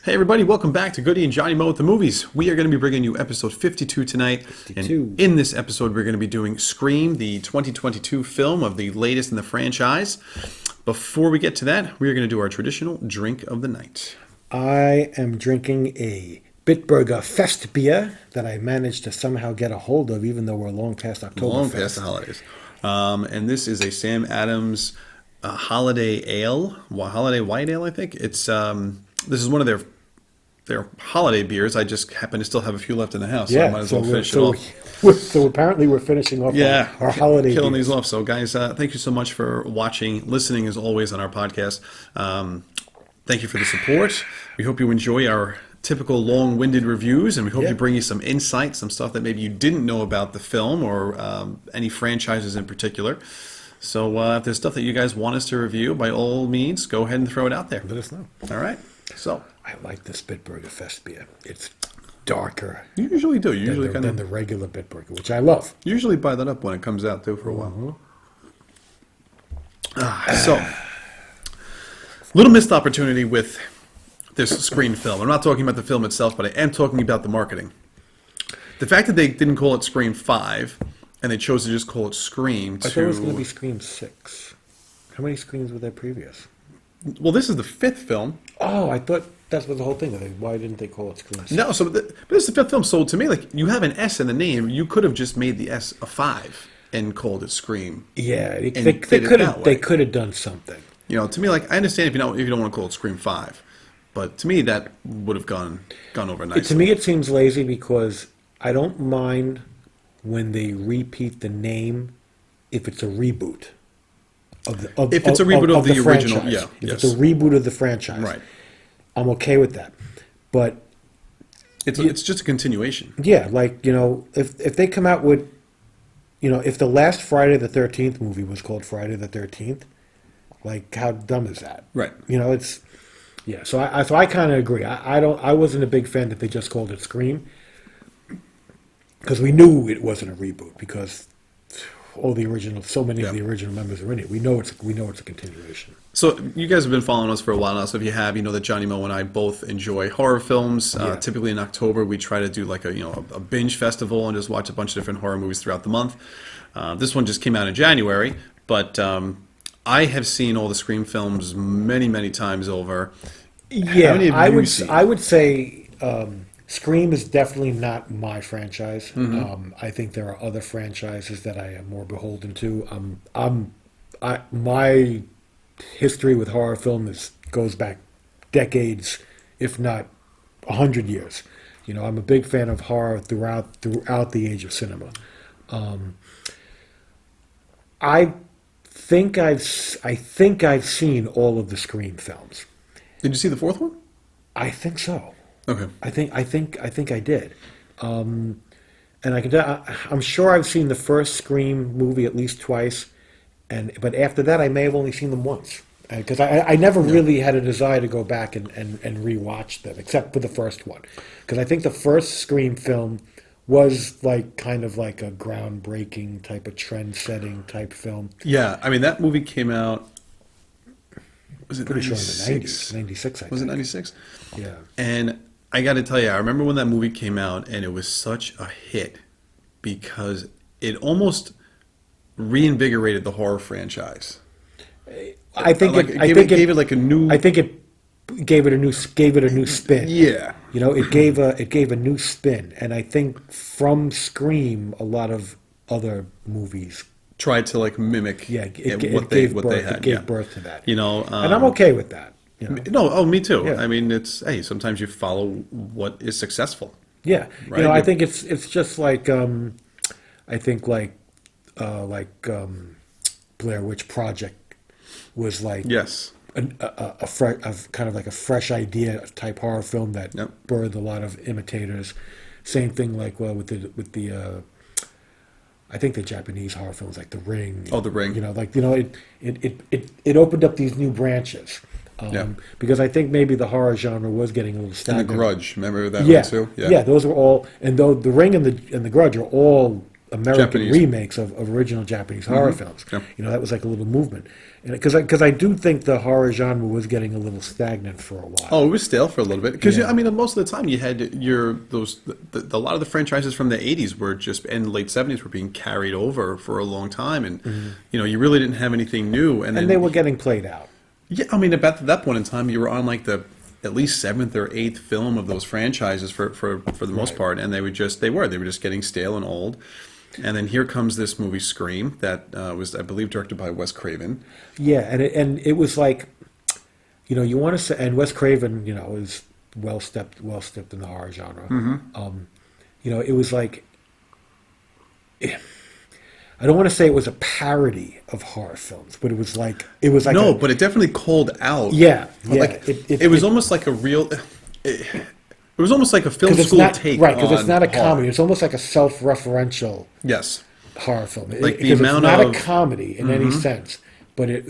Hey everybody, welcome back to Goody and Johnny Mo with the Movies. We are going to be bringing you episode 52 tonight. 52. And in this episode, we're going to be doing Scream, the 2022 film of the latest in the franchise. Before we get to that, we are going to do our traditional drink of the night. I am drinking a Bitburger Fest beer that I managed to somehow get a hold of, even though we're long past October. Long past the holidays. And this is a Sam Adams Holiday Ale, Holiday White Ale, I think. It's this is one of their holiday beers. I just happen to still have a few left in the house, so I might as well finish it off. So apparently we're finishing off our holiday killing beers. these off. So guys, thank you so much for watching, listening as always on our podcast. Thank you for the support. We hope you enjoy our typical long-winded reviews, and we hope you bring you some insight, some stuff that maybe you didn't know about the film or any franchises in particular. So if there's stuff that you guys want us to review, by all means, go ahead and throw it out there. Let us know. All right. So I like this Bitburger Fest beer. It's darker. You usually do. Than the regular Bitburger, which I love. Usually buy that up when it comes out too for a while. So, little missed opportunity with this Scream film. I'm not talking about the film itself, but I am talking about the marketing. The fact that they didn't call it Scream 5 and they chose to just call it Scream I thought it was going to be Scream 6. How many Screams were there previous? Well, this is the fifth film. Oh, I thought that was the whole thing. Why didn't they call it Scream 6? No, but this is the fifth film. So to me, like, you have an S in the name. You could have just made the S a 5 and called it Scream. Yeah, they could have done something. You know, to me, like, I understand if you don't want to call it Scream 5, but to me that would have gone over nicely. To me, it seems lazy because I don't mind when they repeat the name if it's a reboot. If it's a reboot of the original, franchise. If it's a reboot of the franchise, right, I'm okay with that. But it's just a continuation. Yeah, like, if they come out with, if the last Friday the 13th movie was called Friday the 13th, like, how dumb is that? Right. It's So I kind of agree. I wasn't a big fan that they just called it Scream because we knew it wasn't a reboot because so many of the original members are in it. We know it's a continuation. So you guys have been following us for a while now. So if you have, you know that Johnny Mo and I both enjoy horror films. Typically in October, we try to do like a binge festival and just watch a bunch of different horror movies throughout the month. This one just came out in January, but I have seen all the Scream films many, many times over. Yeah, I would say Scream is definitely not my franchise. Mm-hmm. I think there are other franchises that I am more beholden to. My history with horror film goes back decades, if not 100 years. I'm a big fan of horror throughout the age of cinema. I think I've seen all of the Scream films. Did you see the fourth one? I think so. Okay. I think I did. And I can tell, I'm sure I've seen the first Scream movie at least twice, but after that I may have only seen them once because I never really had a desire to go back and rewatch them except for the first one because I think the first Scream film was like kind of like a groundbreaking type of trend-setting type film. Yeah, I mean that movie came out. Was it pretty 96? Sure in the 90s, 96, I think. Was it 96? Yeah. And I got to tell you, I remember when that movie came out, and it was such a hit because it almost reinvigorated the horror franchise. I think it gave it like a new. I think it gave it a new spin. Yeah. It gave a new spin, and I think from Scream, a lot of other movies tried to like mimic what they had. It gave birth to that. And I'm okay with that. No, me too. Yeah. I mean, sometimes you follow what is successful. Yeah, right? I think it's just like I think like Blair Witch Project was like a kind of like a fresh idea type horror film that birthed a lot of imitators. Same thing like with the I think the Japanese horror films like The Ring. Oh, The Ring. It opened up these new branches. Because I think maybe the horror genre was getting a little stagnant. And The Grudge, remember that one too? Yeah, those were all, and though The Ring and the Grudge are all American Japanese. remakes of original Japanese horror films. Yeah. That was like a little movement. Because I do think the horror genre was getting a little stagnant for a while. Oh, it was stale for a little bit because Yeah. I mean, most of the time you had a lot of the franchises from the '80s were just and late '70s were being carried over for a long time, and you really didn't have anything new, and then And they were getting played out. yeah, I mean, about that point in time, you were on like the at least seventh or eighth film of those franchises for the most Right. part, and they were just getting stale and old. And then here comes this movie Scream that was, I believe, directed by Wes Craven. Yeah, and it was like, you want to say, and Wes Craven, is well stepped in the horror genre. It was like, I don't want to say it was a parody of horror films, but it was like No, but it definitely called out. Yeah, yeah. Like it was almost like a real. It was almost like a film 'cause it's school not take, right because it's on not a horror. comedy. It's almost like a self-referential Yes, horror film. Like the Because amount it's not of- a comedy in any sense, but in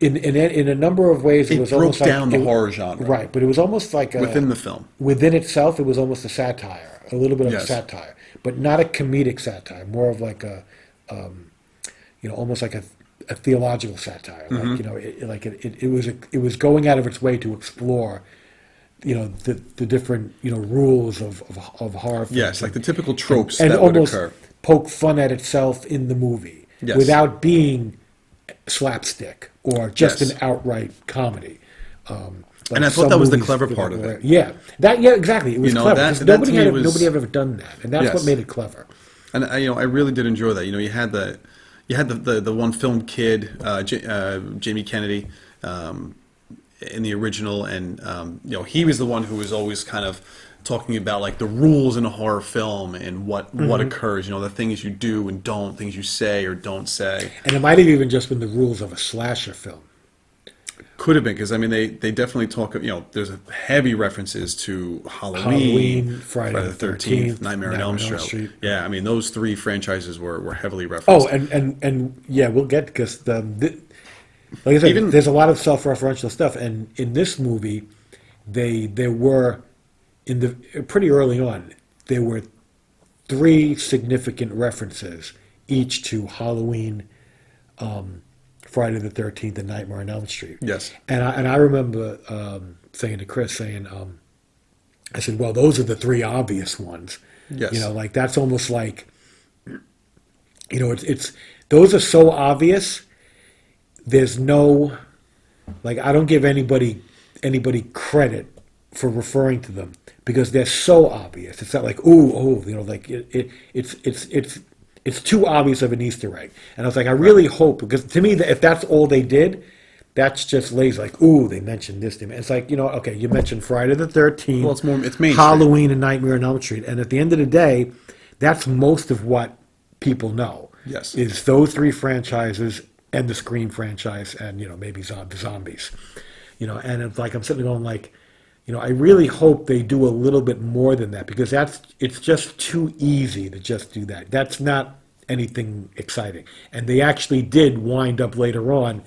a number of ways it it was broke almost down like the horror genre right, but it was almost like within the film. within itself. It was almost a satire, a little bit of Yes. a satire, but not a comedic satire. More of like a, almost like a theological satire. Like it was going out of its way to explore, the different rules of horror films. Yes, like the typical tropes and that would almost occur. poke fun at itself in the movie Yes. without being slapstick or just Yes. an outright comedy. Like And I thought some that was the movies clever that part of were- it. Yeah, exactly. It was clever that- because that to nobody me had was- nobody had ever done that, and that's Yes. what made it clever. And I really did enjoy that. You had the one film kid, Jamie Kennedy, in the original, and he was the one who was always kind of talking about like the rules in a horror film and what occurs. The things you do and don't, things you say or don't say. And it might have even just been the rules of a slasher film. Could have been because I mean they definitely talk. There's heavy references to Halloween, Friday the 13th, 13th, Nightmare on Elm Street. Yeah, I mean those three franchises were heavily referenced. Oh, and yeah, we'll get because like I said, Even- there's a lot of self-referential stuff, and in this movie, there were pretty early on there were three significant references each to Halloween, Friday the 13th, and Nightmare on Elm Street. Yes. And I remember saying to Chris, I said, well, those are the three obvious ones. Yes. Like that's almost like, it's those are so obvious. There's no, like, I don't give anybody credit for referring to them because they're so obvious. It's not like, like it's too obvious of an Easter egg. And I was like, I really hope, because to me, if that's all they did, that's just lazy. Like, they mentioned this. It's like, okay, you mentioned Friday the 13th. Well, it's Main Street. Halloween and Nightmare on Elm Street. And at the end of the day, that's most of what people know. Yes. Is those three franchises and the Scream franchise and, maybe the zombies. And it's like, I'm sitting there going like, I really hope they do a little bit more than that because it's just too easy to just do that. That's not anything exciting. And they actually did wind up later on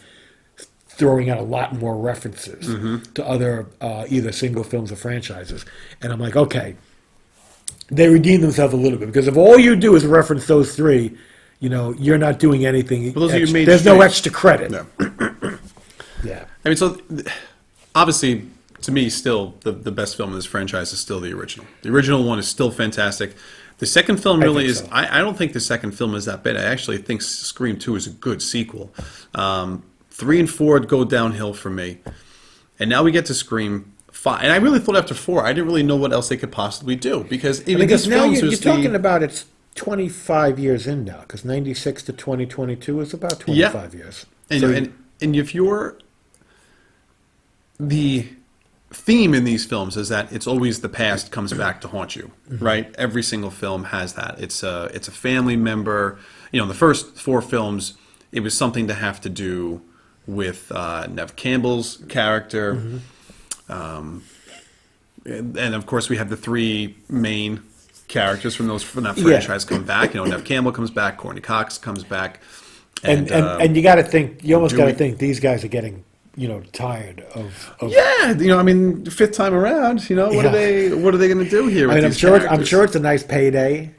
throwing out a lot more references to other either single films or franchises. And I'm like, okay, they redeemed themselves a little bit because if all you do is reference those three, you're not doing anything. Well, those are your main There's no strengths. extra credit. No. Yeah. I mean, so obviously, to me, still the best film in this franchise is still the original. The original one is still fantastic. The second film really think is. so. I don't think the second film is that bad. I actually think Scream 2 is a good sequel. 3 and 4 go downhill for me, and now we get to Scream 5. And I really thought after 4, I didn't really know what else they could possibly do because even Because these now films you're was talking about it's 25 years in now because 96 to 2022 is about 25 years. And, So and if you're the theme in these films is that it's always the past comes back to haunt you, right? Every single film has that. It's a family member. In the first 4 films, it was something to have to do with Nev Campbell's character, and of course we have the 3 main characters from that franchise come back. Nev Campbell comes back, Courtney Cox comes back, and you got to think, you almost got to Dewey. think these guys are getting, tired of Yeah, I mean, 5th time around, what Yeah. are they going to do here? I With mean, these characters? I'm sure it's a nice payday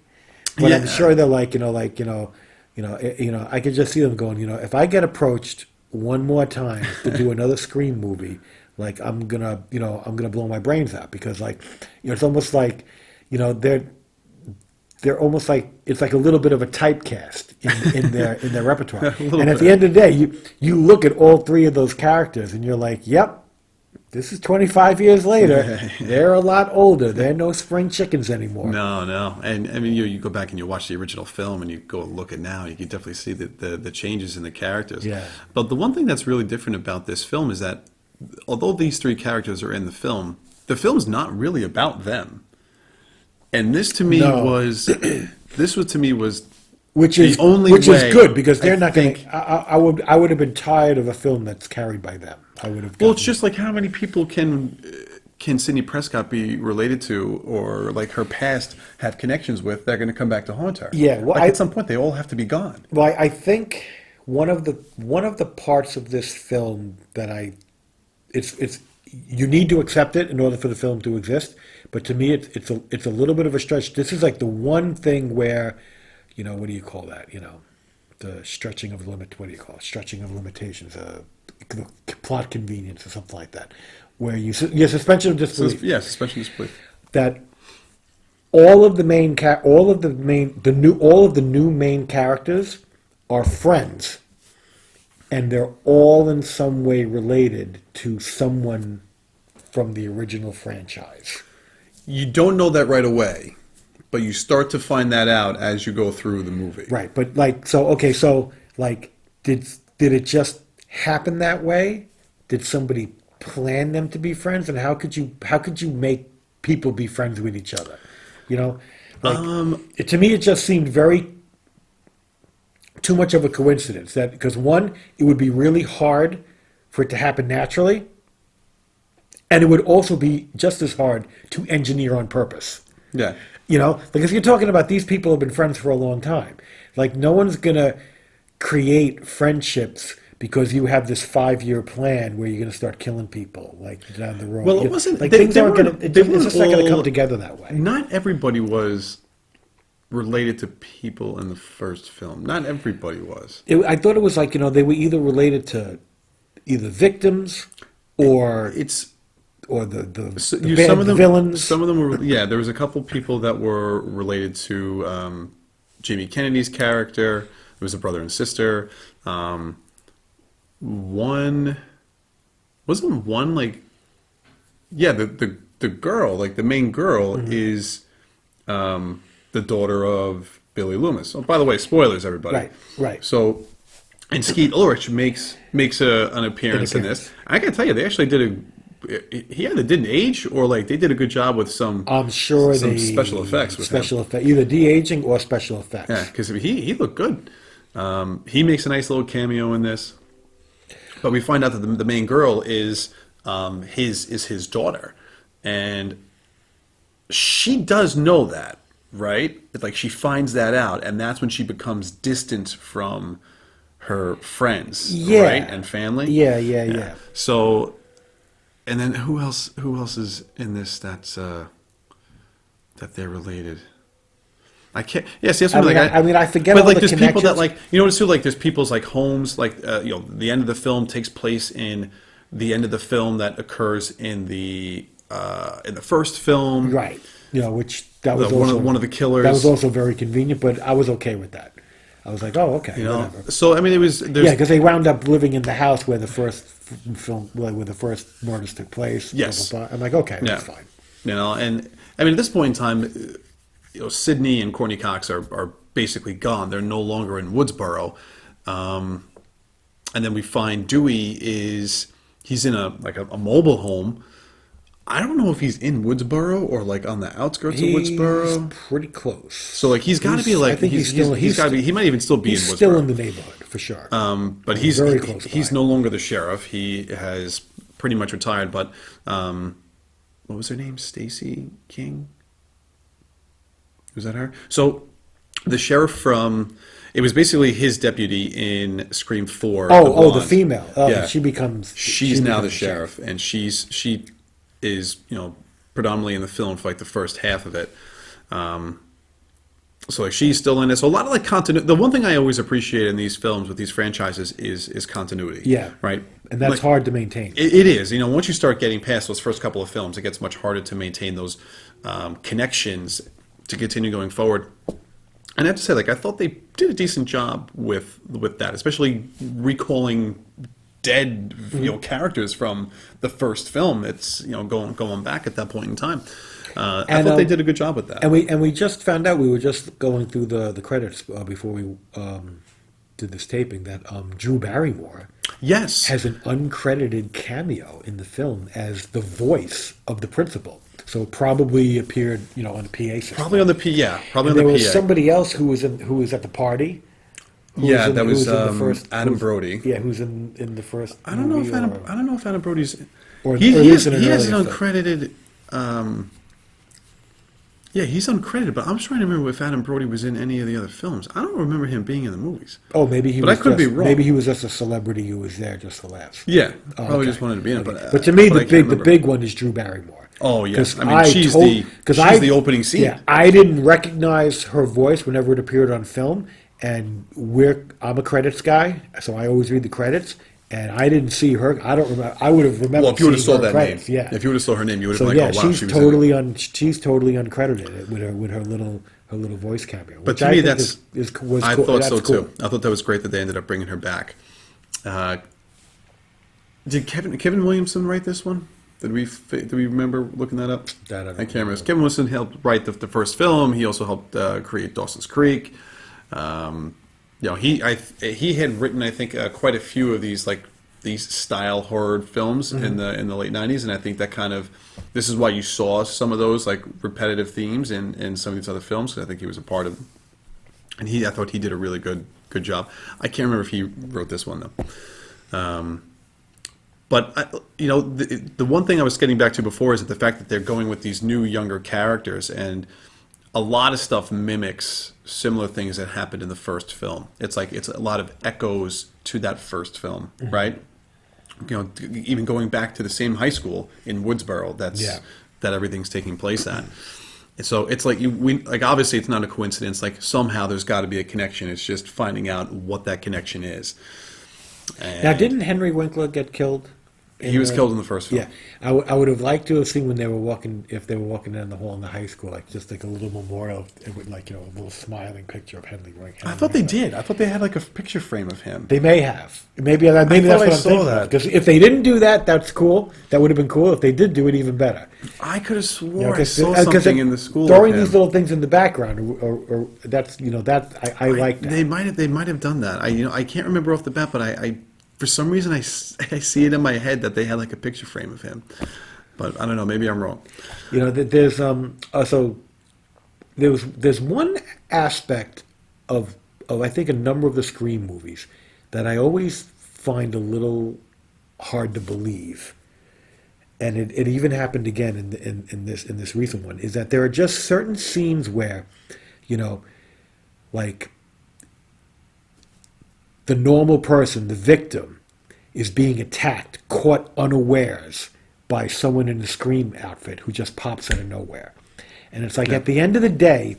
But I'm Yeah. sure they're like, I could just see them going, if I get approached one more time to do another Scream movie, like I'm gonna blow my brains out because like, it's almost like, they're almost like it's like a little bit of a typecast in their repertoire. A little And at bit. the end of the day, you look at all three of those characters and you're like, yep, this is 25 years later. They're a lot older. They're no spring chickens anymore. No, no, and I mean, you go back and you watch the original film, and you go look at now, you can definitely see the changes in the characters. Yeah. But the one thing that's really different about this film is that although these three characters are in the film's not really about them. And this to me No. was, Which the is only which way, is good because they're I not going think- to. I would have been tired of a film that's carried by them. I would have. Well, it's gotten- just like how many people can Sidney Prescott be related to, or like her past have connections with that are going to come back to haunt her? Yeah, well, like at some point they all have to be gone. Well, I think one of the parts of this film that it's you need to accept it in order for the film to exist. But to me, it's a little bit of a stretch. This is like the one thing where, what do you call that? The stretching of limit. What do you call it? Stretching of limitations. The plot convenience or something like that, where your suspension of disbelief. Yeah, suspension of disbelief. That all of the new main characters are friends, and they're all in some way related to someone from the original franchise. You don't know that right away, but you start to find that out as you go through the movie. Right, but did it just happen that way? Did somebody plan them to be friends? And how could you make people be friends with each other? To me, it just seemed very too much of a coincidence. That because one, it would be really hard for it to happen naturally, and it would also be just as hard to engineer on purpose. Yeah. Because you're talking about these people have been friends for a long time. Like no one's gonna create friendships because you have this 5-year plan where you're gonna start killing people like down the road. Well, it wasn't. Like they, things they aren't weren't- gonna. they It's weren't just not gonna all- come together that way. Not everybody was related to people in the first film. Not everybody was. I thought it was like they were either related to either victims or It's the some of them villains. Some of them were. Yeah, there was a couple people that were related to Jamie Kennedy's character. It was a brother and sister. One wasn't one like. Yeah, the girl, like the main girl, is the daughter of Billy Loomis. Oh, by the way, spoilers, everybody. Right. So, and Skeet Ulrich makes an appearance in this. I gotta tell you, they actually did he either didn't age or like they did a good job with some. I'm sure some special effects with him. either de-aging or special effects. Yeah, because he looked good. He makes a nice little cameo in this, but we find out that the main girl is his daughter, and she does know that, right? It's like she finds that out, and that's when she becomes distant from her friends, Yeah. right, and family. Yeah. So, and then who else is in this that's that they're related? I can't. Yeah, see, that's what I forget But all like, the there's people that connections. like notice too. Like, there's people's like homes. Like, the end of the film takes place in the end of the film that occurs in the first film. Right. Which that was One of the killers. That was also very convenient, but I was okay with that. I was like, oh, okay, whatever. So I mean, it was. Yeah, because they wound up living in the house where the first where the first murders took place. Yes. Blah, blah, blah. I'm like, okay, that's fine. And I mean, at this point in time, Sidney and Courtney Cox are basically gone. They're no longer in Woodsboro. And then we find Dewey he's in a mobile home. I don't know if he's in Woodsboro or like on the outskirts of Woodsboro. He's pretty close. So like he's got to be like I think he's still. he might even still be in He's Woodsboro. still in the neighborhood for sure. But he's very close he's by. no longer the sheriff. He has pretty much retired. But what was her name? Stacy King. Was that her? So the sheriff from it was basically his deputy in Scream 4. the blonde. female. Yeah. She becomes. She's she now becomes the sheriff, and she is predominantly in the film for like the first half of it. So like she's still in it. So a lot of like continuity. The one thing I always appreciate in these films with these franchises is continuity. Yeah. Right. And that's Like, hard to maintain. it is. You know, once you start getting past those first couple of films, it gets much harder to maintain those connections to continue going forward. And I have to say, like, I thought they did a decent job with that, especially recalling dead, characters from the first film. It's going back at that point in time. I thought they did a good job with that. And we just found out, we were just going through the credits before we did this taping, that Drew Barrymore Yes, has an uncredited cameo in the film as the voice of the principal. So probably appeared, on the PA system. probably on the P. Yeah, probably And on there the was PA. somebody else who was at the party. That was in the first, Adam Brody. Yeah, who's in the first. I don't know movie if Adam Brody's. or He at least has, in an he has an earlier film. uncredited. Yeah, he's uncredited, but I'm trying to remember if Adam Brody was in any of the other films. I don't remember him being in the movies. Oh, maybe he But was. I could be just, wrong. Maybe he was just a celebrity who was there just for laughs. Yeah, Oh, probably okay. just wanted to be in it. But to me, I can't the remember. big one is Drew Barrymore. Oh yeah, 'Cause I mean she's the opening scene. Yeah, I didn't recognize her voice whenever it appeared on film, and I'm a credits guy, so I always read the credits, and I didn't see her. I don't remember. I would have remembered. Well, if you would have seeing saw her that name, credits, yeah. if you would have saw her name, you would have So been yeah, like, "Oh wow, she's she was totally in it." she's totally uncredited with her little voice cameo. But which to I me, think that's was I cool. thought That's so cool. too. I thought that was great that they ended up bringing her back. Did Kevin Williamson write this one? Did we remember looking that up? That I don't can't remember. remember. Kevin Williamson helped write the first film. He also helped create Dawson's Creek. He had written, I think, quite a few of these style horror films in the late '90s, and I think that this is why you saw some of those like repetitive themes in some of these other films. 'Cause I think he was a part of them, and I thought he did a really good job. I can't remember if he wrote this one though. But the one thing I was getting back to before is that the fact that they're going with these new younger characters, and a lot of stuff mimics similar things that happened in the first film. It's a lot of echoes to that first film, right? Even going back to the same high school in Woodsboro that everything's taking place at. And so it's obviously it's not a coincidence. Like somehow there's got to be a connection. It's just finding out what that connection is. And Now, didn't Henry Winkler get killed? he was killed in the first film? Yeah, I would have liked to have seen when they were walking, if they were walking down the hall in the high school, just like a little memorial, with a little smiling picture of Henry Winkler. I thought they did. I thought they had like a picture frame of him. They may have. Maybe that's thought what I I'm saw thinking. that. Because if they didn't do that, that's cool. That would have been cool. If they did do it, even better. I could have swore I 'Cause- saw 'cause something it- in the school. throwing of him. these little things in the background, or that's I like that. They might have done that. I can't remember off the bat, but I for some reason I see it in my head that they had like a picture frame of him. But I don't know. Maybe I'm wrong. There's also there's one aspect of I think a number of the Scream movies that I always find a little hard to believe, and it even happened again in this recent one, is that there are just certain scenes where, like the normal person, the victim, is being attacked, caught unawares by someone in a Scream outfit who just pops out of nowhere. And it's like, at the end of the day,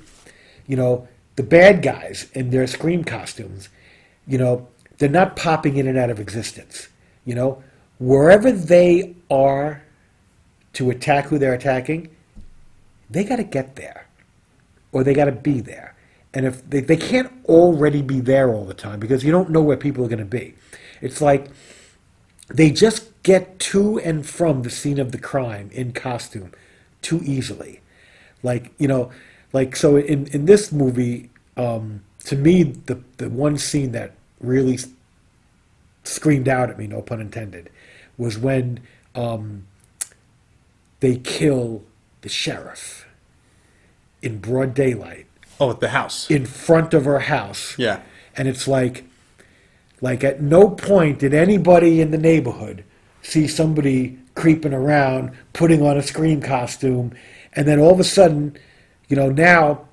the bad guys in their Scream costumes, they're not popping in and out of existence. Wherever they are to attack who they're attacking, they got to get there, or they got to be there. And if they can't already be there all the time, because you don't know where people are going to be. It's like they just get to and from the scene of the crime in costume too easily. So in this movie, to me, the one scene that really screamed out at me, no pun intended, was when they kill the sheriff in broad daylight. Oh, at the house. In front of her house. Yeah. And it's like at no point did anybody in the neighborhood see somebody creeping around, putting on a Scream costume, and then all of a sudden, now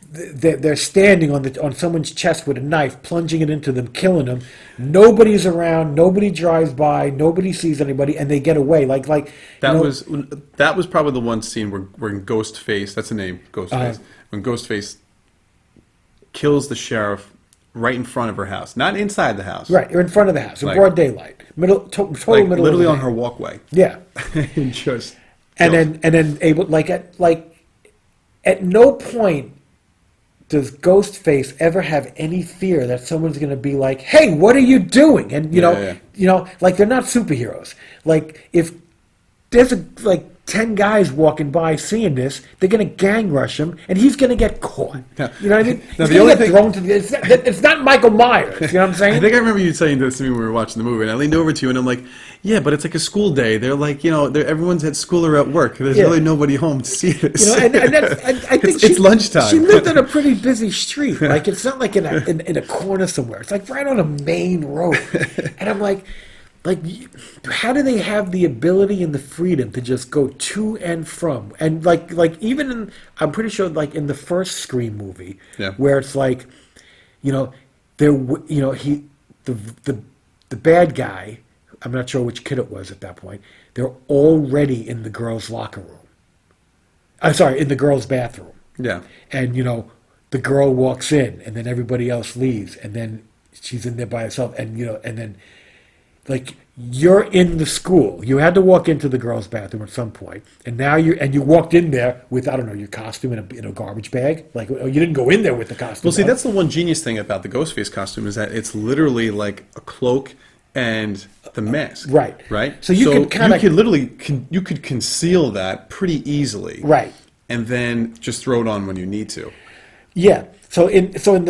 they're standing on someone's chest with a knife, plunging it into them, killing them. Nobody's around, nobody drives by, nobody sees anybody, and they get away. That was probably the one scene where Ghostface, that's the name, Ghostface, when Ghostface kills the sheriff right in front of her house, not inside the house. Right, you're in front of the house in Like- broad daylight, total Like middle, literally of on the her day. walkway. Yeah, And just and killed. then able at no point does Ghostface ever have any fear that someone's going to be like, "Hey, what are you doing?" And like they're not superheroes. Like if there's like 10 guys walking by seeing this, they're going to gang rush him, and he's going to get caught. Yeah. You know what I mean? Now, He's the going only to get thing- thrown to the. It's not Michael Myers. You know what I'm saying? I think I remember you saying this to me when we were watching the movie, and I leaned over to you and I'm like, "Yeah, but it's like a school day. They're like, everyone's at school or at work. There's Yeah. really nobody home to see this." And I think It's lunchtime. She lived on a pretty busy street. Like it's not like in a corner somewhere. It's like right on a main road. And I'm like, how do they have the ability and the freedom to just go to and from? And like even in, I'm pretty sure like in the first Scream movie, Yeah. where it's like, he the bad guy. I'm not sure which kid it was at that point. They're already in the girls' locker room. I'm sorry, in the girls' bathroom. Yeah. And, the girl walks in and then everybody else leaves and then she's in there by herself and, and then, like, you're in the school. You had to walk into the girls' bathroom at some point. And now you walked in there with, I don't know, your costume in a garbage bag. Like, you didn't go in there with the costume. Well, see, on. that's the one genius thing about the Ghostface costume is that it's literally like a cloak and the mask. Right. Right. So you could kinda- you could literally you could conceal that pretty easily. Right. And then just throw it on when you need to. Yeah. But I understand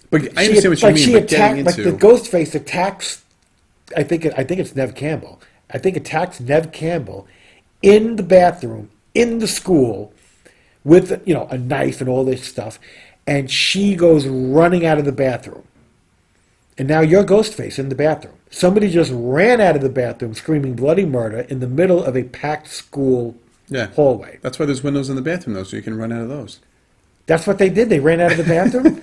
what you mean, She but attacked, getting like the into- Ghostface attacks. I think it's Nev Campbell. I think attacks Nev Campbell in the bathroom in the school with a knife and all this stuff, and she goes running out of the bathroom. And now you're Ghostface in the bathroom. Somebody just ran out of the bathroom screaming bloody murder in the middle of a packed school hallway. That's why there's windows in the bathroom, though, so you can run out of those. That's what they did. They ran out of the bathroom.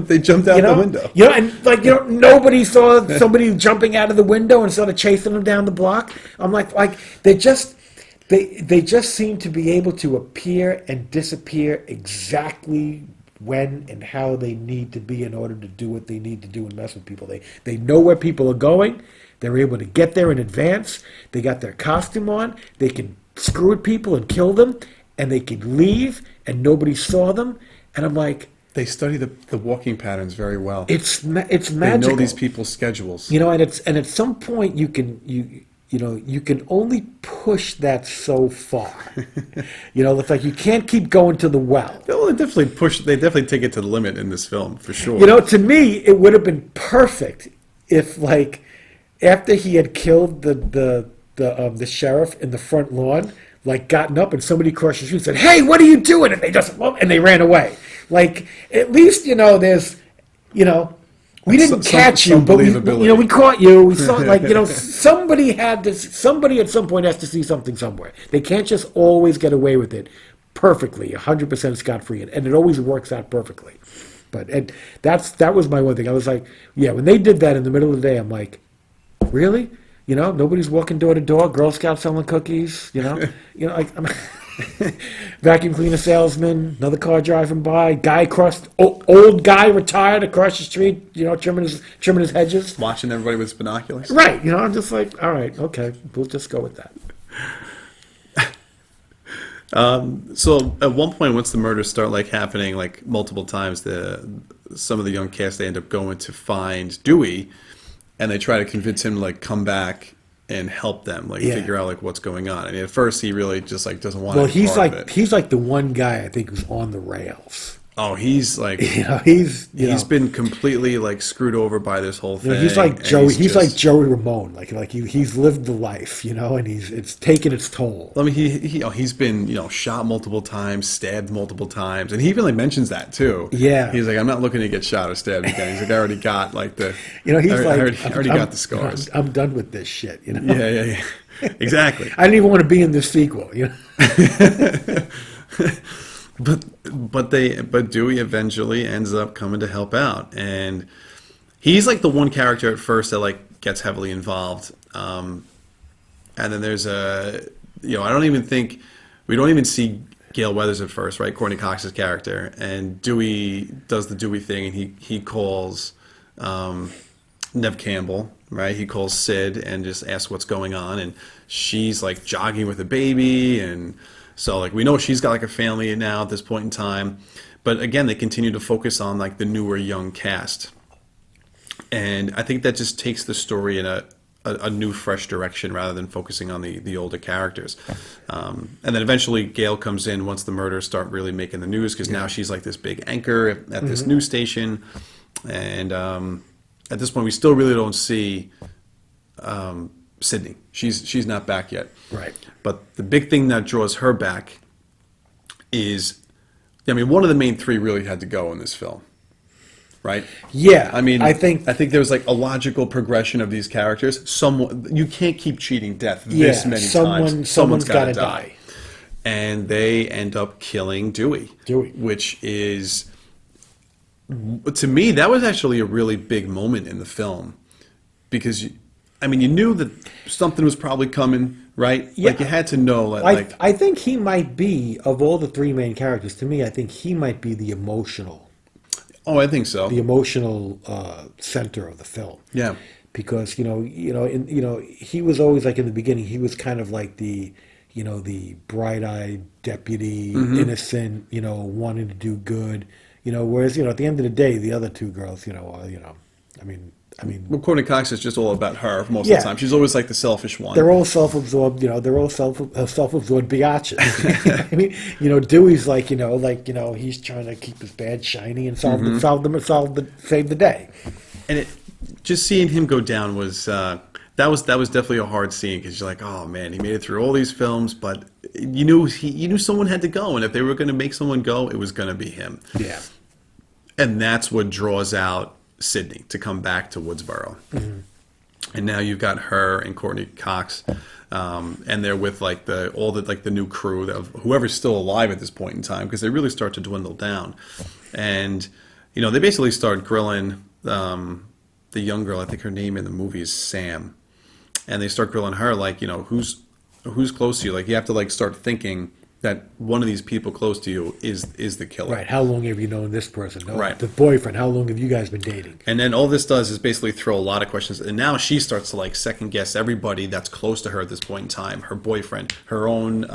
They jumped out the window. And nobody saw somebody jumping out of the window and sort of chasing them down the block. I'm like they just seem to be able to appear and disappear exactly when and how they need to be in order to do what they need to do and mess with people. They know where people are going. They're able to get there in advance. They got their costume on. They can screw with people and kill them, and they can leave, and nobody saw them. And I'm like, They study the walking patterns very well. it's They magical. know these people's schedules. and at some point you can only push that so far. It's like you can't keep going to the well. Well, they definitely take it to the limit in this film, for sure. To me, it would have been perfect if, like, after he had killed the sheriff in the front lawn, like, gotten up and somebody crossed the street and said, "Hey, what are you doing?" And they ran away. Like, at least there's we didn't catch you, some but believability. we caught you. We saw somebody had this. Somebody at some point has to see something somewhere. They can't just always get away with it perfectly, 100% scot free, and it always works out perfectly. But that was my one thing. I was like, yeah, when they did that in the middle of the day, I'm like, really? Nobody's walking door to door. Girl Scouts selling cookies. Vacuum cleaner salesman. Another car driving by. Guy old guy retired across the street. Trimming his hedges. Watching everybody with binoculars. Right. I'm just like, all right, okay, we'll just go with that. So at one point, once the murders start happening multiple times, some of the young cast, they end up going to find Dewey, and they try to convince him to come back and help them figure out what's going on. And at first he really just doesn't want to be part of it. He's like the one guy I think who's on the rails. Oh, he's he's been completely screwed over by this whole thing. He's like and Joey. He's like Joey Ramone. He's lived the life, and it's taken its toll. I mean, he's been shot multiple times, stabbed multiple times, and he even mentions that too. Yeah, he's like, I'm not looking to get shot or stabbed again. He's like, I already got the. He's I already got the scars. I'm done with this shit. Yeah. Exactly. I didn't even want to be in this sequel. But Dewey eventually ends up coming to help out, and he's the one character at first that gets heavily involved, and then there's I don't even think we don't even see Gail Weathers at first, right? Courtney Cox's character, and Dewey does the Dewey thing, and he calls Nev Campbell, right? He calls Sid and just asks what's going on, and she's like jogging with a baby, and so like we know she's got like a family now at this point in time. But again, they continue to focus on like the newer young cast, and I think that just takes the story in a new, fresh direction rather than focusing on the older characters. And then eventually Gail comes in once the murders start really making the news, because now she's like this big anchor at this news station. And at this point, we still really don't see Sydney. She's not back yet. Right. But the big thing that draws her back is, I mean, one of the main three really had to go in this film. Right? Yeah. I mean, I think there was like a logical progression of these characters. You can't keep cheating death this many times. Someone's got to die. And they end up killing Dewey. Which is, to me, that was actually a really big moment in the film. Because, I mean, you knew that something was probably coming, right? Yeah. Like, you had to know that, I think he might be, of all the three main characters, to me, I think he might be the emotional. Oh, I think so. The emotional center of the film. Yeah. Because he was always like in the beginning. He was kind of like the bright-eyed deputy, innocent, wanting to do good. Whereas at the end of the day, the other two girls, I mean, well, Courtney Cox is just all about her most of the time. She's always like the selfish one. They're all self-absorbed, they're all self-absorbed biatches. I mean, Dewey's like, he's trying to keep his badge shiny and save the day. And just seeing him go down was that was definitely a hard scene, because you're like, oh man, he made it through all these films, but you knew someone had to go, and if they were going to make someone go, it was going to be him. Yeah. And that's what draws out Sydney to come back to Woodsboro. And now you've got her and Courtney Cox, and they're with like the new crew of whoever's still alive at this point in time, because they really start to dwindle down. And they basically start grilling the young girl. I think her name in the movie is Sam, and they start grilling her like, who's close to you. Like, you have to like start thinking that one of these people close to you is the killer. Right. How long have you known this person? No, right. The boyfriend. How long have you guys been dating? And then all this does is basically throw a lot of questions. And now she starts to like second guess everybody that's close to her at this point in time. Her boyfriend, her own,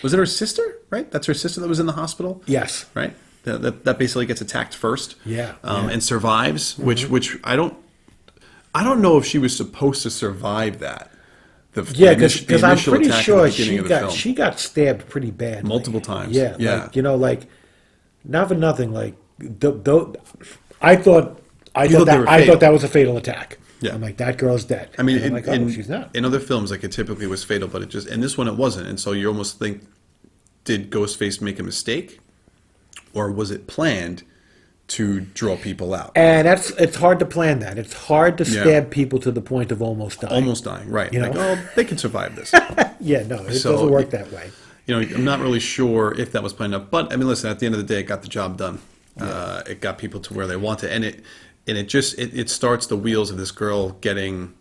was it her sister? Right. That's her sister that was in the hospital. Yes. Right. That basically gets attacked first. Yeah. And survives, which I don't know if she was supposed to survive that. Because I'm pretty sure she got stabbed pretty badly. Multiple times. Yeah. Like, not for nothing. Like, I thought that was a fatal attack. Yeah. I'm like, that girl's dead. I mean, she's not. In other films, like, it typically was fatal, but in this one it wasn't. And so you almost think, did Ghostface make a mistake, or was it planned to draw people out? And it's hard to plan that. It's hard to stab people to the point of almost dying. Almost dying, right. Like, they can survive this. Yeah, no, it doesn't work that way. I'm not really sure if that was planned up. But, I mean, listen, at the end of the day, it got the job done. Yeah. It got people to where they wanted. And it starts the wheels of this girl starting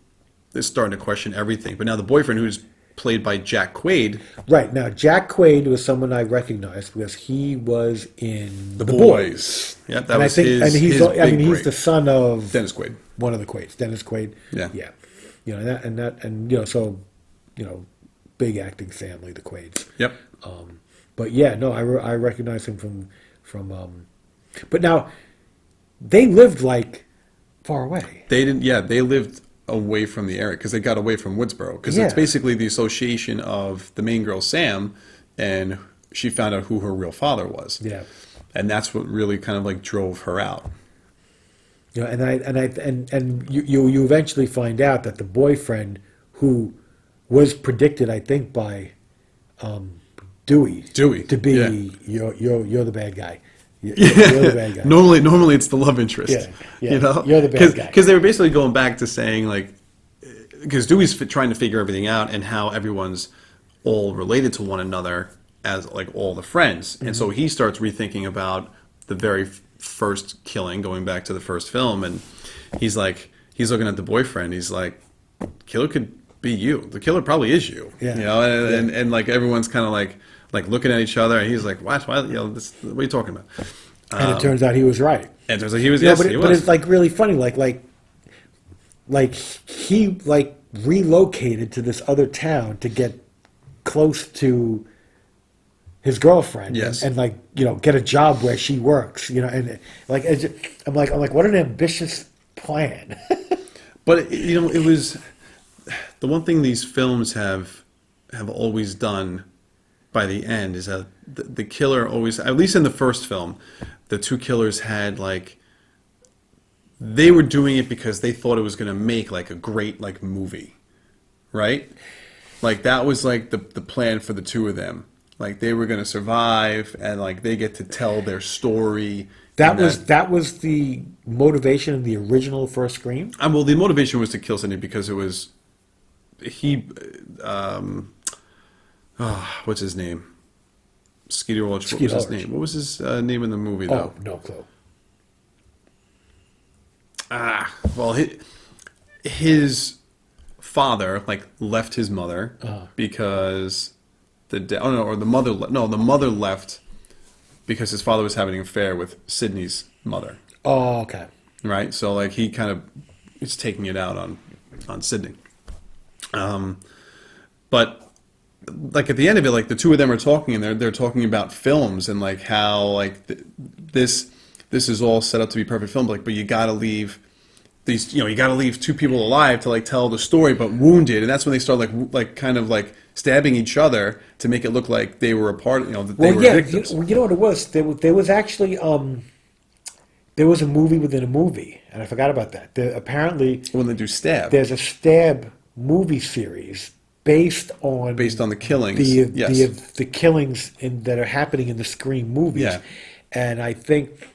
to question everything. But now the boyfriend, who's played by Jack Quaid. Right. Now, Jack Quaid was someone I recognized because he was in The Boys. Yeah, that was his he's break. the son of Dennis Quaid. One of the Quaids. Dennis Quaid. Yeah. Yeah. So big acting family, the Quaids. Yep. But yeah, no, I recognize him from but now they lived like far away. They didn't. Yeah, they lived away from the area because they got away from Woodsboro, because it's basically the association of the main girl Sam, and she found out who her real father was. Yeah, and that's what really kind of like drove her out. And you eventually find out that the boyfriend, who was predicted, I think, by Dewey to be you're the bad guy. You're the bad guy. Normally it's the love interest. Yeah. You're the bad guy. Because they were basically going back to saying, like, because Dewey's trying to figure everything out and how everyone's all related to one another as like all the friends, and so he starts rethinking about the very first killing, going back to the first film, and he's looking at the boyfriend. He's like, killer could be you. The killer probably is you. Yeah. And like everyone's kind of like like looking at each other, and he's like, "What? What are you talking about?" And it turns out he was right. And there's like he was, Yeah, yes, he but was. it's like really funny. Like he like relocated to this other town to get close to his girlfriend, Yes. and like get a job where she works, and like I'm like what an ambitious plan. But it was the one thing these films have always done by the end is that the killer always, at least in the first film, the two killers had like they were doing it because they thought it was going to make like a great like movie, right? Like that was like the plan for the two of them. Like they were going to survive, and like they get to tell their story. That was the motivation in the original first Scream. Well, the motivation was to kill Sidney because it was he. What's his name? Skeeter Ulrich. What was his name? What was his name in the movie, though? Oh, no clue. Well, his father like left his mother because the mother left because his father was having an affair with Sidney's mother. Oh, okay. Right, so like he kind of is taking it out on Sidney. But like at the end of it, like the two of them are talking, and they're talking about films and like how like this is all set up to be perfect film. Like, but you got to leave these, you got to leave two people alive to like tell the story, but wounded, and that's when they start like kind of like stabbing each other to make it look like they were a part. That they were victims. You know what it was? There was actually there was a movie within a movie, and I forgot about that. Apparently, When they do stab, there's a Stab movie series based on the killings, the killings that are happening in the Scream movies. Yeah. And I think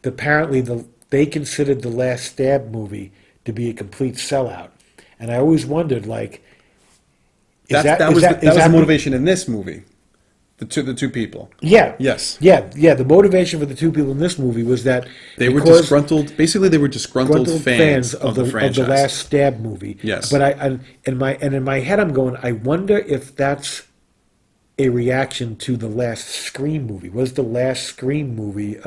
apparently they considered the last Stab movie to be a complete sellout. And I always wondered, like, that was the motivation in this movie. The two people. Yeah. Yes. Yeah. The motivation for the two people in this movie was that they were disgruntled. Basically, they were disgruntled fans of the franchise, of the last Stab movie. Yes. But in my head, I'm going, I wonder if that's a reaction to the last Scream movie. Was the last Scream movie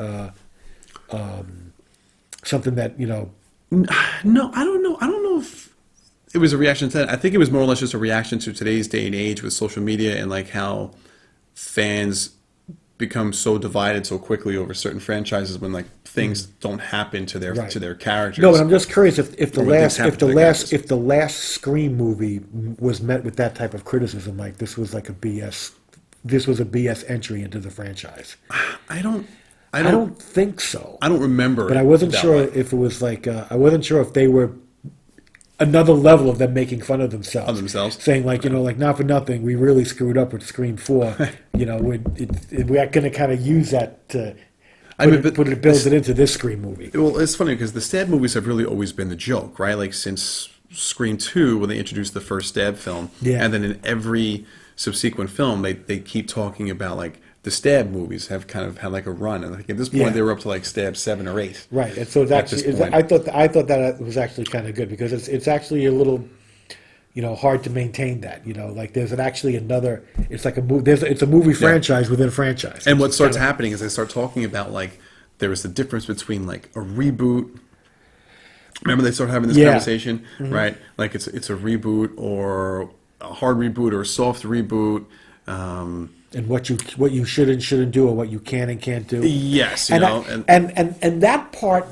something that No, I don't know. I don't know if it was a reaction to that. I think it was more or less just a reaction to today's day and age with social media and like how fans become so divided so quickly over certain franchises when like things don't happen to their characters. No, but I'm just curious if the last Scream movie was met with that type of criticism, like this was like a BS entry into the franchise. I don't think so. I don't remember. But I wasn't sure if it was like I wasn't sure if they were another level of them making fun of themselves. Saying like, like not for nothing, we really screwed up with Scream 4. We're going to kind of use that to build it into this Scream movie. Well, it's funny because the Stab movies have really always been the joke, right? Like since Scream 2, when they introduced the first Stab film, and then in every subsequent film, they keep talking about like the Stab movies have kind of had like a run, and like at this point they were up to like Stab 7 or 8. Right, and so it's actually I thought that was actually kind of good because it's actually a little hard to maintain that. Like there's actually another. It's like a movie. It's a movie franchise within a franchise. And what starts happening is they start talking about like there is the difference between like a reboot. Remember they started having this conversation, right? Like it's a reboot or a hard reboot or a soft reboot. And what you should and shouldn't do, or what you can and can't do. Yes, and that part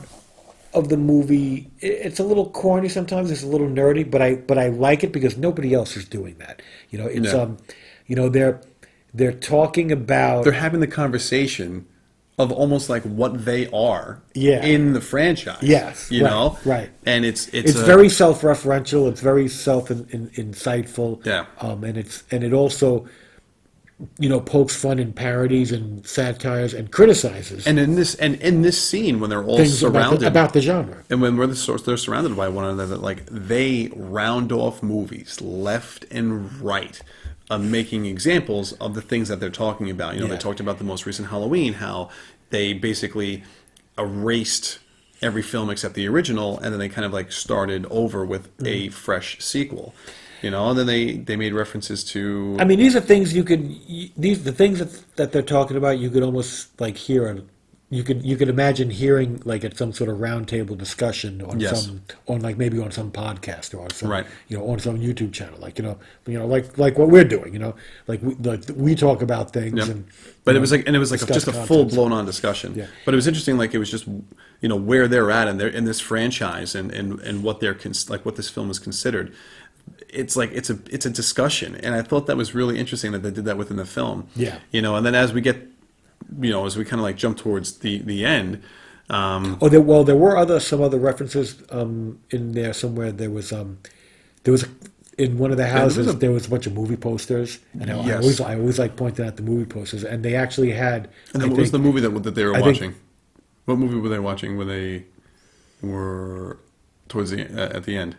of the movie, it's a little corny sometimes. It's a little nerdy, but I like it because nobody else is doing that. They're talking about. They're having the conversation of almost like what they are in the franchise. Yes, right. And it's very self-referential. It's very insightful. Yeah. And it also pokes fun in parodies and satires and criticizes. And in this scene when they're all surrounded about the genre, and when they're surrounded by one another, like they round off movies left and right, making examples of the things that they're talking about. They talked about the most recent Halloween, how they basically erased every film except the original, and then they kind of like started over with a fresh sequel. And then they made references to. I mean, these are things the things that they're talking about. You could almost like hear you could imagine hearing like at some sort of roundtable discussion on maybe on some podcast or on some Right. On some YouTube channel, like like what we're doing, like we talk about things. Yep. And But it was like just a content. full blown on discussion. Yeah. But it was interesting, like it was just where they're at in this franchise and what they're like what this film is considered. It's like it's a discussion, and I thought that was really interesting that they did that within the film. Yeah. And then as we get, as we kind of like jump towards the end. There were some other references in there somewhere. There was in one of the houses there was a bunch of movie posters, and Yes. I always like pointing out the movie posters, and they actually had. And then what was the movie that they were watching? What movie were they watching when they were towards at the end?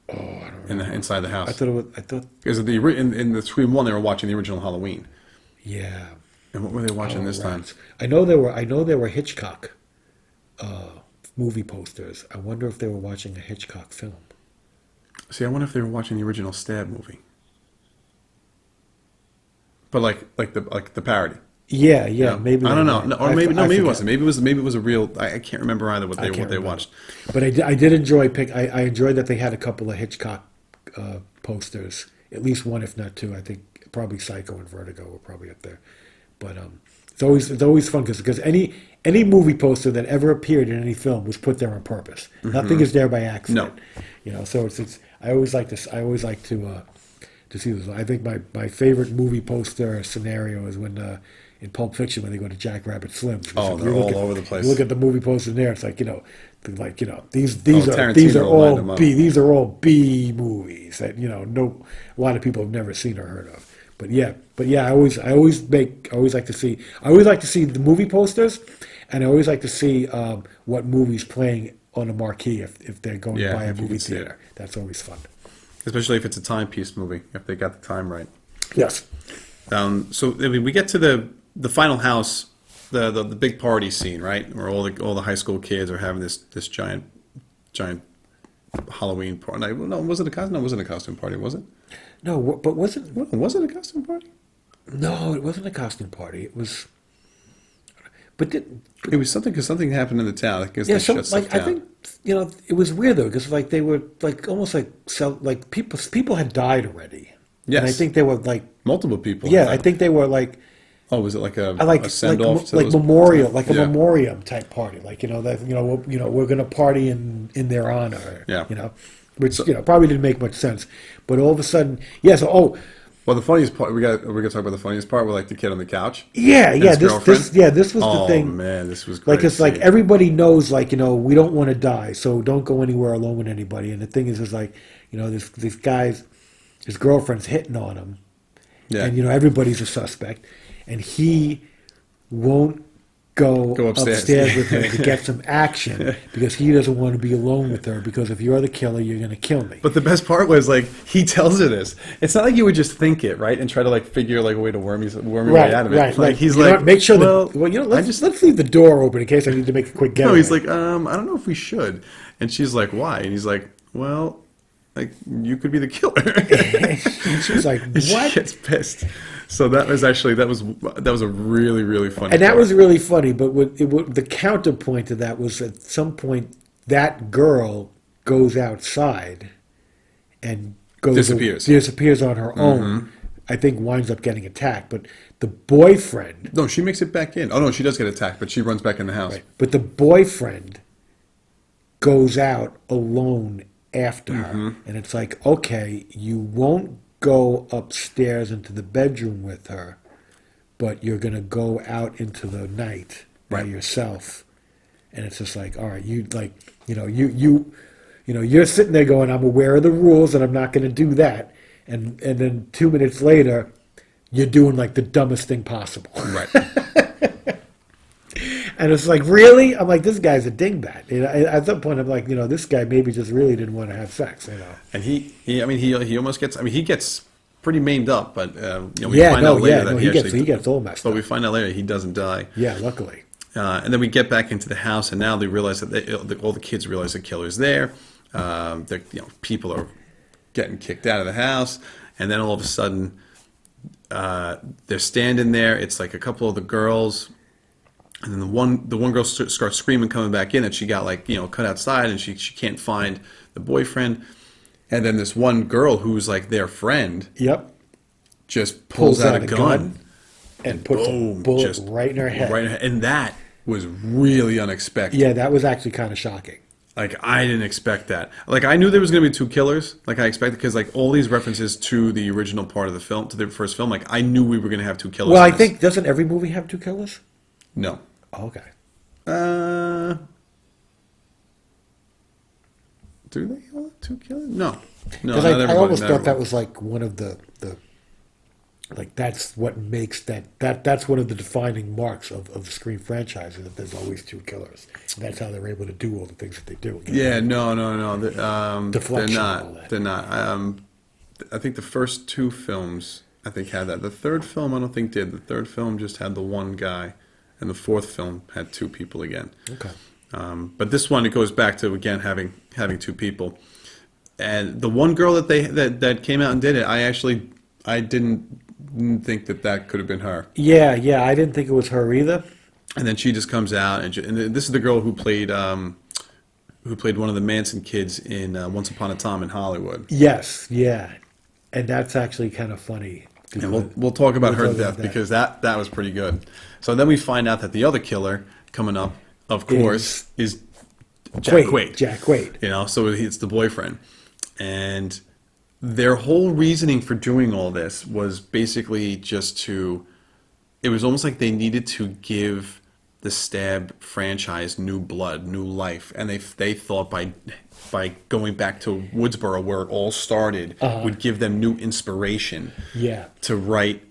Oh, I don't remember. Inside the house. I thought. Because in the Scream 1 they were watching the original Halloween. Yeah. And what were they watching this time? I know there were Hitchcock movie posters. I wonder if they were watching a Hitchcock film. See, I wonder if they were watching the original Stab movie. But like the parody. Yeah, maybe. I don't know. No, or maybe it wasn't. Maybe it was a real. I can't remember either what they watched. But I did enjoy I enjoyed that they had a couple of Hitchcock posters, at least one, if not two. I think probably Psycho and Vertigo were probably up there. But it's always fun because any movie poster that ever appeared in any film was put there on purpose. Mm-hmm. Nothing is there by accident. No. So it's I always like this. I always like to see this. I think my favorite movie poster scenario is when in Pulp Fiction when they go to Jack Rabbit Slim's. Oh, they're all over the place. You look at the movie poster there. It's like these Tarantino are all B movies that a lot of people have never seen or heard of. But yeah, I always like to see the movie posters, and I always like to see what movies playing on a marquee if they're going to buy a movie theater. That's always fun. Especially if it's a timepiece movie, if they got the time right. Yes. So I mean, we get to the final house, the big party scene, right, where all the high school kids are having this giant Halloween party. No, was it a costume party? Was it? No, but was it a costume party? No, it wasn't a costume party. It was. It was something because something happened in the town. I think it was weird though because they were almost people had died already. Yes, and I think they were multiple people. Yeah, I think they were Oh, was it a send off? A memoriam type party. We're going to party in their honor. Yeah. Which probably didn't make much sense, but all of a sudden, Well, the funniest part we're gonna talk about the funniest part with the kid on the couch. Yeah. This was the thing. Oh man, this was great. It's everybody knows we don't want to die, so don't go anywhere alone with anybody. And the thing is this guy's his girlfriend's hitting on him, and everybody's a suspect, and he won't go upstairs with her to get some action because he doesn't want to be alone with her because if you're the killer, you're going to kill me. But the best part was he tells her this. It's not like you would just think it, right, and try to figure a way to worm your way out of it. Right. He's make sure let's leave the door open in case I need to make a quick getaway. No, he's like, I don't know if we should. And she's like, why? And he's like, well, you could be the killer. And she's like, what? She gets pissed. So that was a really, really funny. And that was really funny. But the counterpoint to that was at some point that girl goes outside and disappears on her own. Mm-hmm. I think winds up getting attacked. But the boyfriend. No, she makes it back in. Oh no, she does get attacked, but she runs back in the house. Right. But the boyfriend goes out alone after her, and it's like, okay, you won't go upstairs into the bedroom with her, but you're going to go out into the night by yourself. And it's just like, all right, you're sitting there going, I'm aware of the rules and I'm not going to do that. And then 2 minutes later, you're doing the dumbest thing possible. Right. And it's like, really? I'm like, this guy's a dingbat. At that point, I'm like, this guy maybe just really didn't want to have sex. And he almost gets. He gets pretty maimed up, but we find out later that he gets all messed up. But we find out later he doesn't die. Yeah, luckily. And then we get back into the house, and now they realize all the kids realize the killer's there. People are getting kicked out of the house, and then all of a sudden, they're standing there. It's like a couple of the girls, and then the one girl starts screaming, coming back in that she got cut outside, and she can't find the boyfriend. And then this one girl who's like their friend, Yep, just pulls out a gun and puts a bullet right in her head. And that was really unexpected. Yeah, that was actually kind of shocking. Like, I didn't expect that. Like, I knew there was going to be two killers. Like, I expected, because like all these references to the original part of the film, to the first film, like I knew we were going to have two killers. Well, I think, doesn't every movie have two killers? No. Oh, okay. Do they all have two killers? No. No, Because not I everybody. almost not thought everybody. that was like one of the like that's what makes that's one of the defining marks of the Scream franchise, is that there's always two killers. And that's how they're able to do all the things that they do. Yeah, no. They're Deflection and all not. that. They're not. I think the first two films, I think, had that. The third film, I don't think did. The third film just had the one guy, and the fourth film had two people again. Okay. But this one, it goes back to again having two people, and the one girl that came out and did it, I didn't think that could have been her. Yeah, I didn't think it was her either. And then she just comes out, and this is the girl who played one of the Manson kids in Once Upon a Time in Hollywood. Yes, yeah, and that's actually kind of funny. And we'll talk about her talk about death, that. because that was pretty good. So then we find out that the other killer coming up, of course, is Jack Quaid. Jack Quaid. So it's the boyfriend. And their whole reasoning for doing all this was basically it was almost like they needed to give the Stab franchise new blood, new life. And they thought by going back to Woodsboro, where it all started, would give them new inspiration to write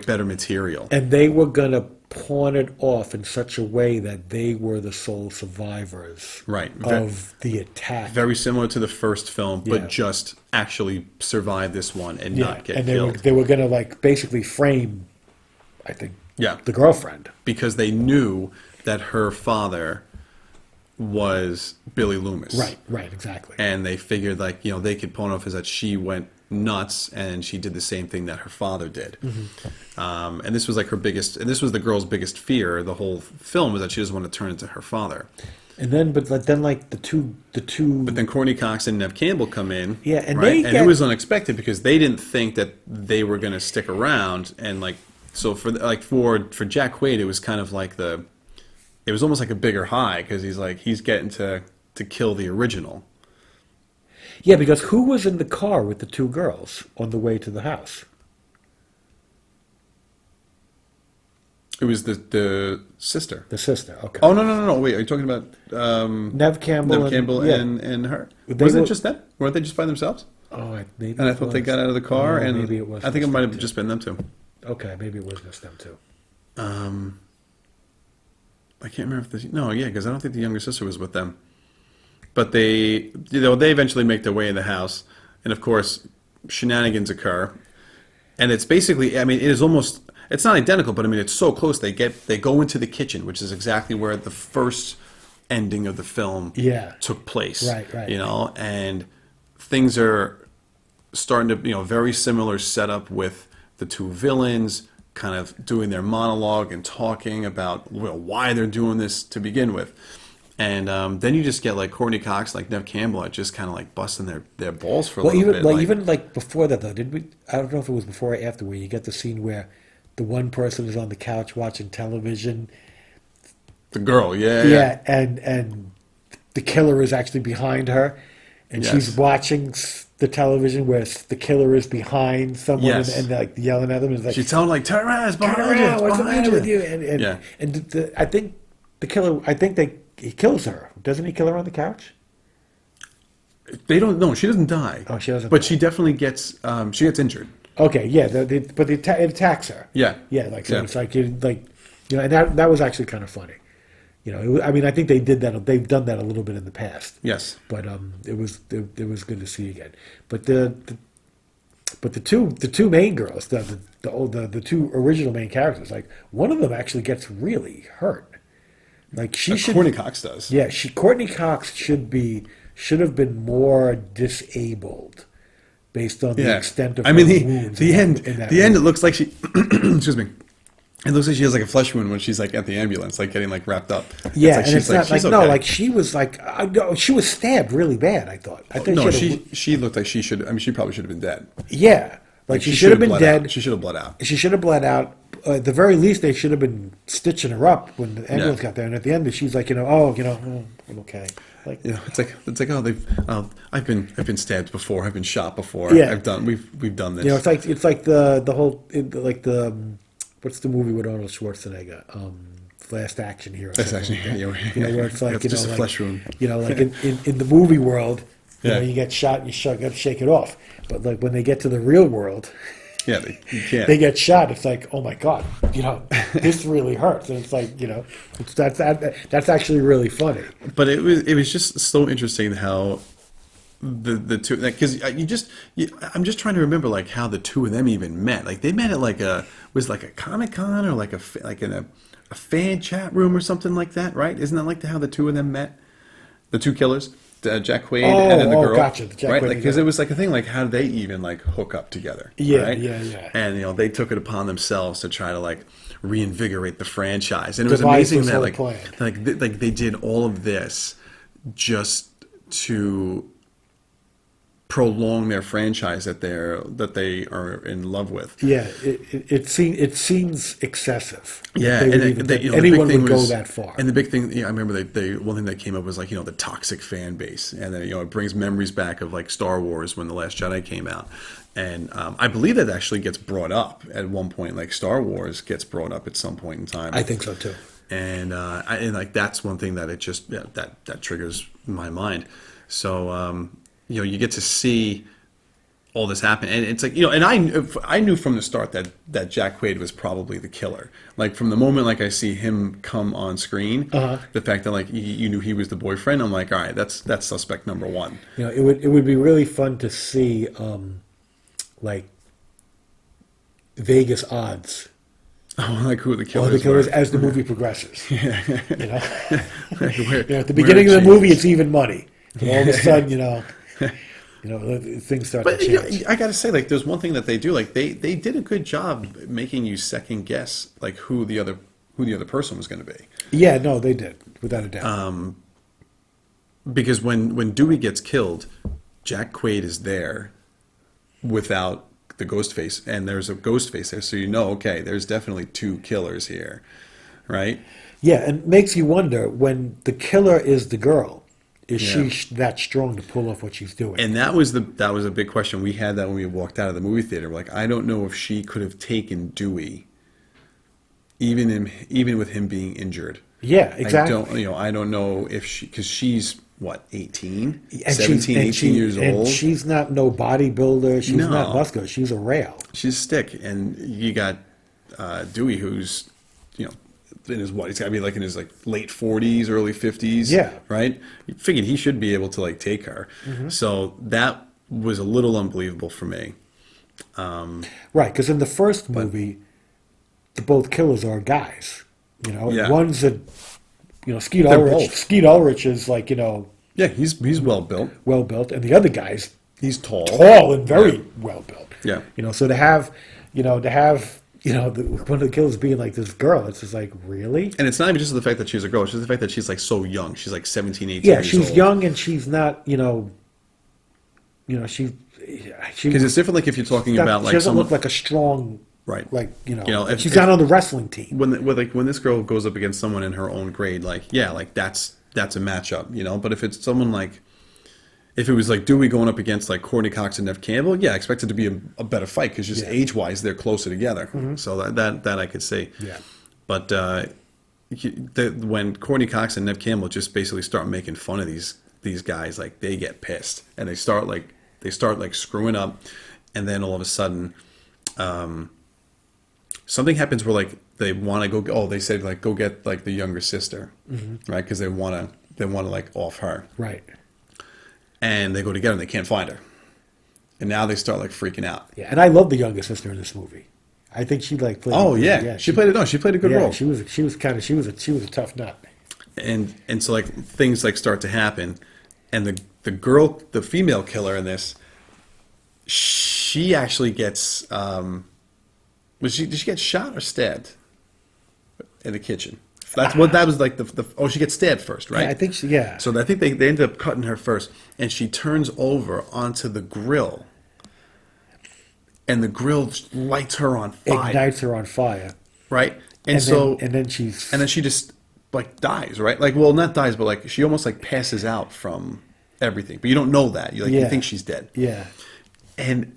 better material. And they were going to pawn it off in such a way that they were the sole survivors of the attack. Very similar to the first film, but just actually survive this one and not get killed. They were going to basically frame, I think, the girlfriend. Because they knew that her father was Billy Loomis. Right, exactly. And they figured they could pawn off as that she went nuts and she did the same thing that her father did. Mm-hmm. And this was this was the girl's biggest fear. The whole film was that she doesn't want to turn into her father. And then, but then the two. But then Courtney Cox and Neve Campbell come in. Yeah, and it was unexpected because they didn't think that they were going to stick around. And so for Jack Quaid, it was kind of like it was almost like a bigger high, because he's getting to kill the original. Yeah, because who was in the car with the two girls on the way to the house? It was the sister. The sister, okay. Oh, no. Wait, are you talking about Neve Campbell, and her? They Was it were- just them? Weren't they just by themselves? Oh, maybe. And I it thought they was. got out of the car, Oh, and maybe it was. I think it just might them have two. just been them two. Okay, maybe it was just them too. I can't remember if because I don't think the younger sister was with them. But they eventually make their way in the house, and of course, shenanigans occur. And it's basically, it is almost, it's not identical, but it's so close. They go into the kitchen, which is exactly where the first ending of the film took place. Right. And things are starting to, very similar setup with the two villains kind of doing their monologue and talking about why they're doing this to begin with. And then you just get Courtney Cox, Neve Campbell, just kind of busting their balls for a little bit. Even before that though, did we? I don't know if it was before or after, where you get the scene where the one person is on the couch watching television. The girl, yeah. And the killer is actually behind her, and she's watching the television where the killer is behind someone and yelling at them. And she's telling turn around, it's behind you, what's the matter with you? And I think the killer, he kills her. Doesn't he kill her on the couch? They don't know. She doesn't die. Oh, she doesn't. But die. she definitely gets injured. Okay, yeah, but it attacks her. Yeah, It's and that was actually kind of funny. I think they did that. They've done that a little bit in the past. Yes, but it was good to see again. But the two main girls, the two original main characters, one of them actually gets really hurt. Like she should. Courtney Cox does. Yeah, Courtney Cox should have been more disabled based on the extent of I mean, her wounds. the end. The end. It movie. looks like she. Excuse me. It looks like she has like a flesh wound when she's like at the ambulance, like getting like wrapped up. Yeah, like and it's not like she's no, okay. like she was like she was stabbed really bad. I thought. I think No, she she looked like she should. I mean, she probably should have been dead. yeah, like she should have been bled dead. out. She should have bled out. She should have bled out. At the very least, they should have been stitching her up when the ambulance Yeah. got there. And at the end, she's like, I'm okay. Like, It's like I've been stabbed before. I've been shot before. Yeah. We've done this. it's like the whole like the what's the movie with Arnold Schwarzenegger? Last Action Hero. That's something actually like that. Where it's like it's just a like, flesh wound. like in the movie world, Yeah. you get shot, you got to shake it off. But like when they get to the real world, Yeah, you can't. they get shot. It's like, oh my god, this really hurts, and it's like, that's actually really funny. But it was just so interesting how the two, because I'm just trying to remember like how the two of them even met. Like they met at like a Comic-Con or like in a fan chat room or something like that, right? Isn't that like how the two of them met? The two killers, Jack Quaid and then the girl, gotcha, the Jack right? Quaid Like because girl. it was like a thing like how did they even like hook up together? Yeah, right? yeah. And they took it upon themselves to try to like reinvigorate the franchise, and it was Devise amazing this that whole like plan. they did all of this just to prolong their franchise that they are in love with. Yeah, it seems excessive. Yeah, They would and even the think big anyone thing would go was- that far. And the big thing, I remember they one thing that came up was like the toxic fan base, and then it brings memories back of like Star Wars when the Last Jedi came out, and I believe that actually gets brought up at one point. Like Star Wars gets brought up at some point in time. I think so too. And and like that's one thing that it just that triggers my mind. So you get to see all this happen, and it's like and I knew from the start that Jack Quaid was probably the killer. Like from the moment like I see him come on screen, the fact that like you knew he was the boyfriend, I'm like, all right, that's suspect number one. It would be really fun to see like Vegas odds. Oh, like who the killers, All the killers were. as the movie progresses. Like, At the beginning of the movie, it's even money. And all of a sudden, things start But to change. I gotta say, like, there's one thing that they do. Like, they did a good job making you second guess, like, who the other person was going to be. Yeah, no, they did, without a doubt. Because when Dewey gets killed, Jack Quaid is there without the ghost face, and there's a ghost face there, so okay, there's definitely two killers here, right? Yeah, and it makes you wonder, when the killer is the girl, is Yeah. she that strong to pull off what she's doing? And that was a big question we had that when we walked out of the movie theater. Like, I don't know if she could have taken Dewey, even with him being injured. Yeah, exactly. I don't know if because she's what, 18, And 17, 18 years and old. she's not no bodybuilder. She's No. not muscular. She's a rail. She's stick, and you got Dewey, who's in his he's got to be like in his like late 40s, early 50s. Yeah. Right. You figured he should be able to like take her. So that was a little unbelievable for me. Right, because in the first movie, the both killers are guys. Yeah. One's Skeet They're Ulrich. both. Skeet Ulrich is like Yeah, he's well built. well built, and the other guy's He's tall. tall and very well built. Yeah. So to have one of the killers being like this girl, it's just like, really? And it's not even just the fact that she's a girl. It's just the fact that she's like so young. She's like 17, 18 Yeah, years she's old. young and she's not, she Because it's different like if you're talking about she like doesn't someone. look like a strong, Right. like, if- she's not on the wrestling team. when this girl goes up against someone in her own grade, like that's a matchup, But if it's someone like, if it was like Dewey going up against like Courtney Cox and Nev Campbell, I expect it to be a better fight because just age wise they're closer together. So that I could see. Yeah. But when Courtney Cox and Nev Campbell just basically start making fun of these guys, like they get pissed and they start screwing up, and then all of a sudden. Something happens where like they want to go. Oh, they said like go get like the younger sister, right? Because they want to like off her, Right. and they go together and they can't find her, and now they start like freaking out. Yeah, and I love the younger sister in this movie. I think she like played. Oh yeah, she played it. No, she played a good role. She was a tough nut. and so like things like start to happen, and the female killer in this, she actually gets did she get shot or stabbed in the kitchen? That's what that was like. She gets stabbed first, right? Yeah, I think yeah. So I think they ended up cutting her first, and she turns over onto the grill, and the grill lights her on fire. Ignites her on fire. Right? And so then she just like dies, right? Like, well, not dies, but like she almost like passes out from everything. But you don't know that. You think she's dead. Yeah. And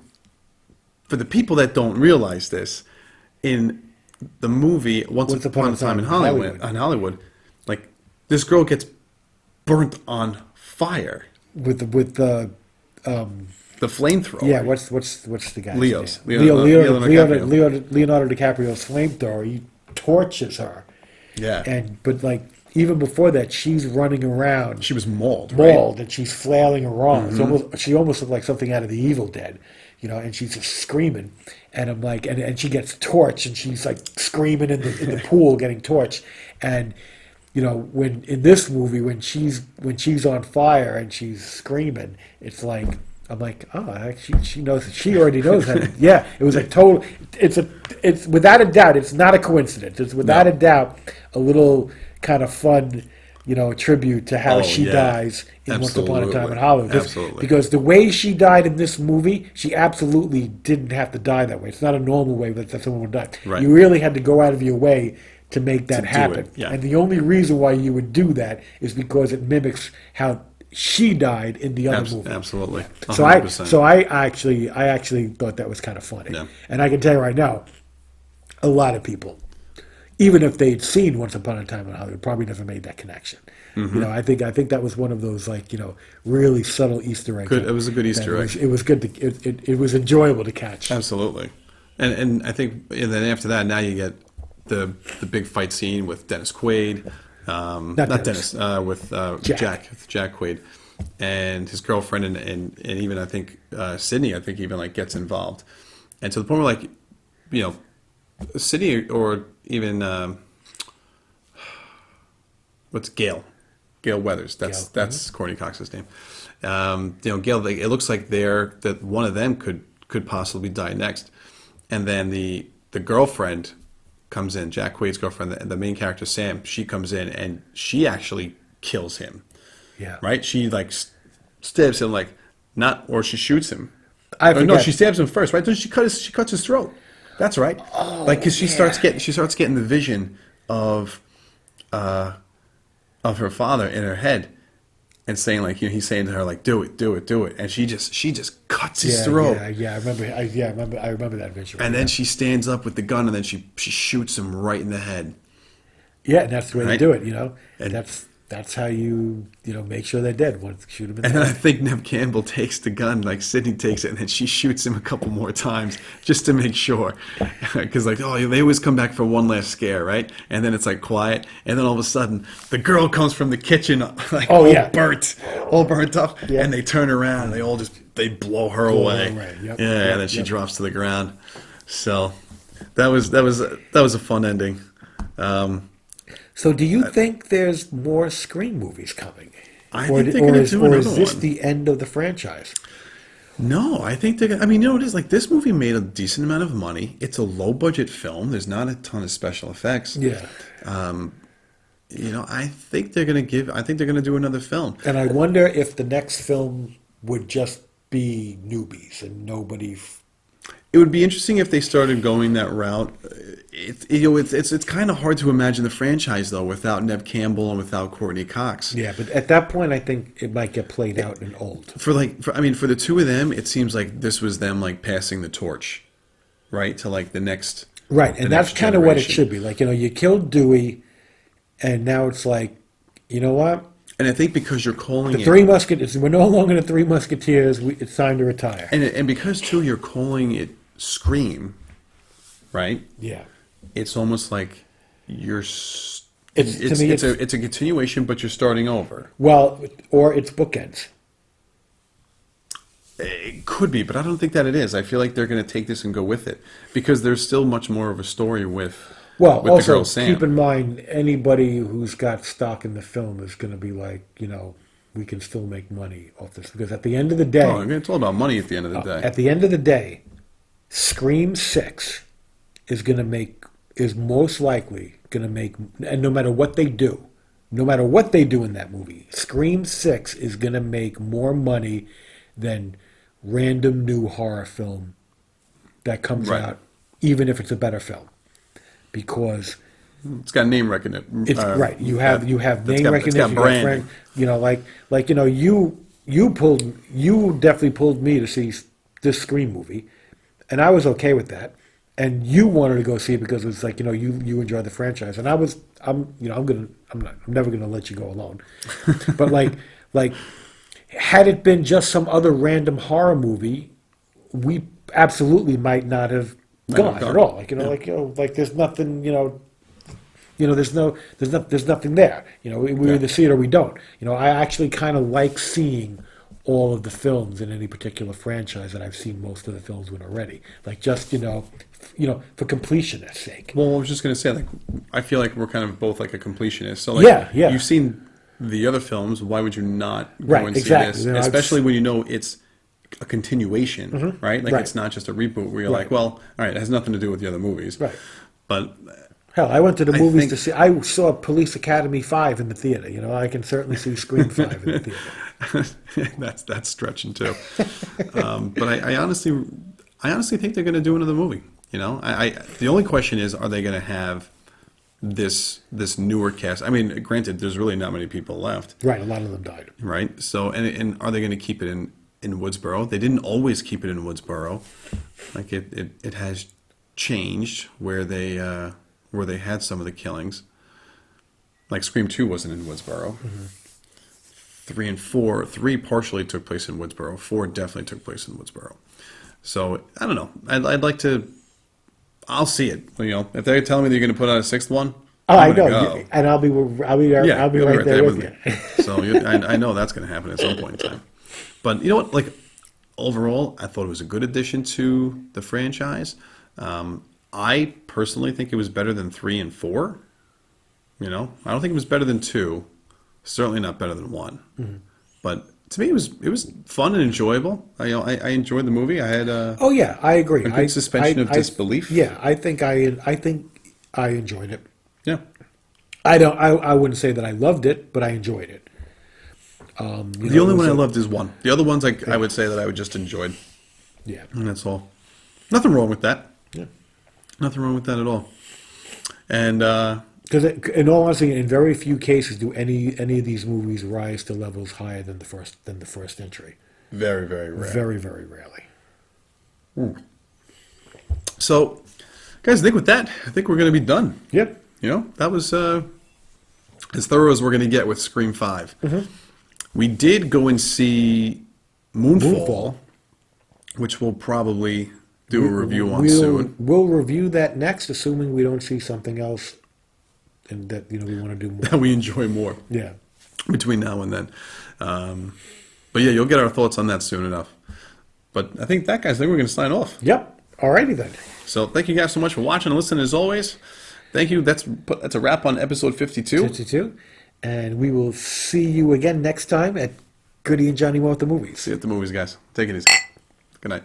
for the people that don't realize this, in the movie Once Upon a Time in Hollywood, like this girl gets burnt on fire with the flamethrower. Yeah, what's the guy's Leo's. name? Leonardo DiCaprio's flamethrower. He torches her. Yeah. But like even before that, she's running around. She was mauled, and she's flailing around. Mm-hmm. She almost looked like something out of The Evil Dead, and she's just screaming. And I'm like, and she gets torched, and she's like screaming in the pool, getting torched. And when in this movie, when she's on fire and she's screaming, it's like. I'm like, oh, she knows. She already knows how to. Yeah, it was a total. It's without a doubt. It's not a coincidence. It's without a doubt a little kind of fun, tribute to how she dies in Once Upon a Time in Hollywood. Absolutely. Because the way she died in this movie, she absolutely didn't have to die that way. It's not a normal way that someone would die. Right. You really had to go out of your way to make that happen. Yeah. And the only reason why you would do that is because it mimics how she died in the other movie. Absolutely. 100%. So I actually thought that was kind of funny. Yeah. And I can tell you right now, a lot of people, even if they'd seen Once Upon a Time in Hollywood, probably never made that connection. Mm-hmm. I think that was one of those really subtle Easter eggs. It was a good Easter egg. It was good. It was enjoyable to catch. Absolutely. And I think and then after that, now you get the big fight scene with Dennis Quaid. Not Dennis. With Jack Quaid, and his girlfriend, and even I think Sydney. I think even like gets involved, and to the point where like, Sydney or even what's Gail Weathers. That's Courtney Cox's name. Gail. It looks like that one of them could possibly die next, and then the girlfriend comes in, Jack Quaid's girlfriend, the main character Sam. She comes in and she actually kills him. Yeah. Right. She like stabs him, or she shoots him. No, she stabs him first. Right? She cuts his throat. That's right. Because she starts getting the vision of her father in her head, and saying he's saying to her do it, and she just cuts his throat. Yeah, I remember that visual. And then she stands up with the gun, and then she shoots him right in the head. Yeah, and that's the way right? they do it, And that's how you make sure they're dead. Once shoot them in the and head. then I think Nev Campbell takes the gun, Sydney takes it, and then she shoots him a couple more times just to make sure, because they always come back for one last scare, right? And then it's quiet, and then all of a sudden the girl comes from the kitchen all burnt up, and they turn around and they blow her away. Yep. And then she drops to the ground. So that was a fun ending. So do you think there's more Scream movies coming? I think they're going to do another one. Or is this the end of the franchise? No, I think they're going to... I mean, it is this movie made a decent amount of money. It's a low-budget film. There's not a ton of special effects. Yeah. I think they're going to do another film. And I wonder if the next film would just be newbies and nobody... It would be interesting if they started going that route. It's kind of hard to imagine the franchise though without Nev Campbell and without Courtney Cox. Yeah, but at that point, I think it might get played out and old. For the two of them, it seems like this was them passing the torch, right, to the next. Right, and that's kind of what it should be. You killed Dewey, and now it's you know what? And I think because you're calling the Three Musketeers, we're no longer the Three Musketeers. It's time to retire. And because too, you're calling it Scream, right? Yeah. It's almost like it's a continuation, but you're starting over. Well, or it's bookends. It could be, but I don't think that it is. I feel like they're going to take this and go with it because there's still much more of a story with Well, with the also girl Sam. keep in mind, anybody who's got stock in the film is going to be like, we can still make money off this because at the end of the day, Oh, it's all about money at the end of the day. at the end of the day, Scream 6 is most likely going to make, and no matter what they do, no matter what they do in that movie, Scream 6 is going to make more money than random new horror film that comes Right. out, even if it's a better film. Because It's got name recognition. it's right. You have name recognition. It's got you got branding. you definitely pulled me to see this Scream movie, and I was okay with that. And you wanted to go see it because it was like you enjoy the franchise, and I'm never gonna let you go alone. But like had it been just some other random horror movie, we absolutely might not have gone at all. Like there's nothing, there's nothing there. We either see it or we don't. I actually kind of like seeing all of the films in any particular franchise, and I've seen most of the films with already. Like just for completionist sake. Well, I was just going to say, like, I feel like we're kind of both like a completionist. So, like, Yeah. you've seen the other films. Why would you not go Right, and see exactly. this? Especially when you know it's a continuation, right? Like, Right. it's not just a reboot where you're Right. like, well, all right, it has nothing to do with the other movies. Right. But Hell, I went to the I movies think- to see. I saw Police Academy 5 in the theater. I can certainly see Scream 5 in the theater. that's stretching too. But I honestly think they're going to do another movie. The only question is, are they going to have this newer cast? I mean, granted, there's really not many people left, Right, a lot of them died. right? So, and are they going to keep it in Woodsboro? They didn't always keep it in Woodsboro. Like it has changed where they had some of the killings. Like Scream 2 wasn't in Woodsboro. 3 and 4, 3 partially took place in Woodsboro. 4 definitely took place in Woodsboro. So I don't know. I'd like to. I'll see it. If they're telling me they're going to put out a 6th one, Oh, I'm I gonna know, go. and I'll be there. Yeah, I'll be you'll right there with me. you. So I know that's going to happen at some point in time. But you know what? Like overall, I thought it was a good addition to the franchise. I personally think it was better than 3 and 4. I don't think it was better than 2. Certainly not better than 1. But to me, it was fun and enjoyable. I enjoyed the movie. I had Oh yeah, I agree. a good suspension of disbelief. Yeah, I think I enjoyed it. Yeah. I wouldn't say that I loved it, but I enjoyed it. The only one I loved is 1. The other ones I would say that I would just enjoyed. Yeah. And that's all. Nothing wrong with that. Yeah. Nothing wrong with that at all. And Because in all honesty, in very few cases do any of these movies rise to levels higher than the first entry. very, very rare. Very, very rarely. So, guys, I think with that, I think we're going to be done. Yep. That was as thorough as we're going to get with Scream 5. We did go and see Moonfall, which we'll probably do a review on soon. We'll review that next, assuming we don't see something else, and that we want to do more. That we enjoy more Yeah. between now and then. But yeah, you'll get our thoughts on that soon enough. But I think we're going to sign off. Yep. Alrighty then. So thank you guys so much for watching and listening as always. Thank you. That's a wrap on episode 52. 52. And we will see you again next time at Goody and Johnny Mo at the movies. See you at the movies, guys. Take it easy. Good night.